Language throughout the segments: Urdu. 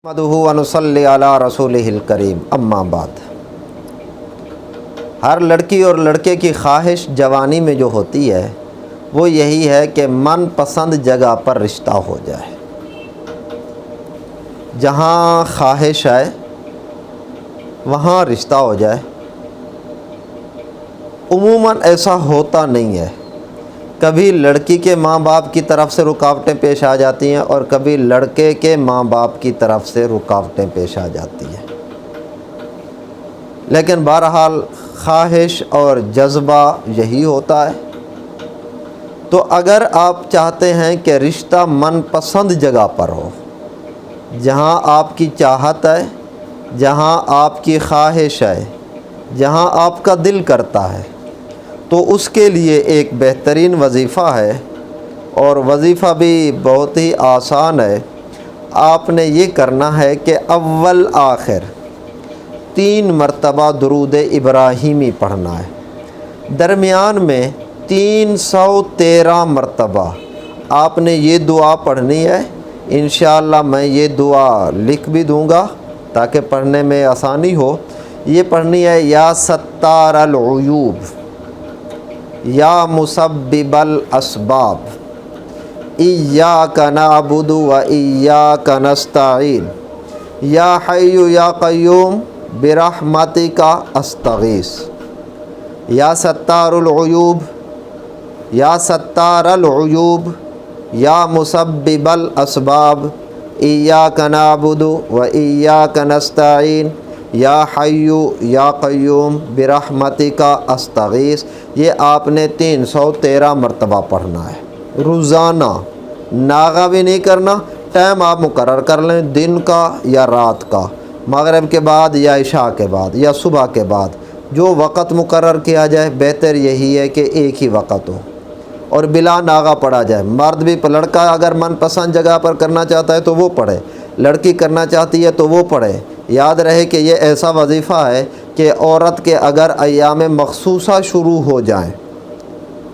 نحمدہ و نصلی علی رسولہ الکریم اما بعد۔ ہر لڑکی اور لڑکے کی خواہش جوانی میں جو ہوتی ہے وہ یہی ہے کہ من پسند جگہ پر رشتہ ہو جائے۔ جہاں خواہش ہے وہاں رشتہ ہو جائے۔ عموماً ایسا ہوتا نہیں ہے، کبھی لڑکی کے ماں باپ کی طرف سے رکاوٹیں پیش آ جاتی ہیں اور کبھی لڑکے کے ماں باپ کی طرف سے رکاوٹیں پیش آ جاتی ہیں، لیکن بہرحال خواہش اور جذبہ یہی ہوتا ہے۔ تو اگر آپ چاہتے ہیں کہ رشتہ من پسند جگہ پر ہو، جہاں آپ کی چاہت ہے، جہاں آپ کی خواہش ہے، جہاں آپ کا دل کرتا ہے، تو اس کے لیے ایک بہترین وظیفہ ہے، اور وظیفہ بھی بہت ہی آسان ہے۔ آپ نے یہ کرنا ہے کہ اول آخر 3 مرتبہ درود ابراہیمی پڑھنا ہے۔ درمیان میں 313 مرتبہ آپ نے یہ دعا پڑھنی ہے۔ انشاءاللہ میں یہ دعا لکھ بھی دوں گا تاکہ پڑھنے میں آسانی ہو۔ یہ پڑھنی ہے: یا ستار العیوب، یا مسبب الاسباب، ایاک نعبد و ایاک نستعین، یا حی یا قیوم برحمتک استغیث۔ یا ستار العیوب، یا ستار العیوب، یا مسبب الاسباب، ایاک نعبد و ایاک نستعین، یا حی یا قیوم برحمتک استغیث۔ یہ آپ نے 313 مرتبہ پڑھنا ہے روزانہ، ناغہ بھی نہیں کرنا۔ ٹائم آپ مقرر کر لیں، دن کا یا رات کا، مغرب کے بعد یا عشاء کے بعد یا صبح کے بعد، جو وقت مقرر کیا جائے۔ بہتر یہی ہے کہ ایک ہی وقت ہو اور بلا ناغہ پڑھا جائے۔ مرد بھی، لڑکا اگر من پسند جگہ پر کرنا چاہتا ہے تو وہ پڑھے، لڑکی کرنا چاہتی ہے تو وہ پڑھے۔ یاد رہے کہ یہ ایسا وظیفہ ہے کہ عورت کے اگر ایام مخصوصہ شروع ہو جائیں،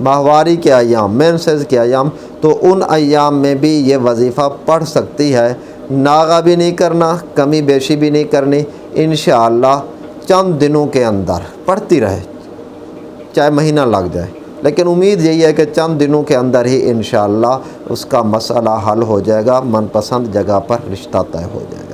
ماہواری کے ایام، مینسز کے ایام، تو ان ایام میں بھی یہ وظیفہ پڑھ سکتی ہے۔ ناغہ بھی نہیں کرنا، کمی بیشی بھی نہیں کرنی۔ انشاءاللہ چند دنوں کے اندر پڑھتی رہے، چاہے مہینہ لگ جائے، لیکن امید یہی ہے کہ چند دنوں کے اندر ہی انشاءاللہ اس کا مسئلہ حل ہو جائے گا، من پسند جگہ پر رشتہ طے ہو جائے گا۔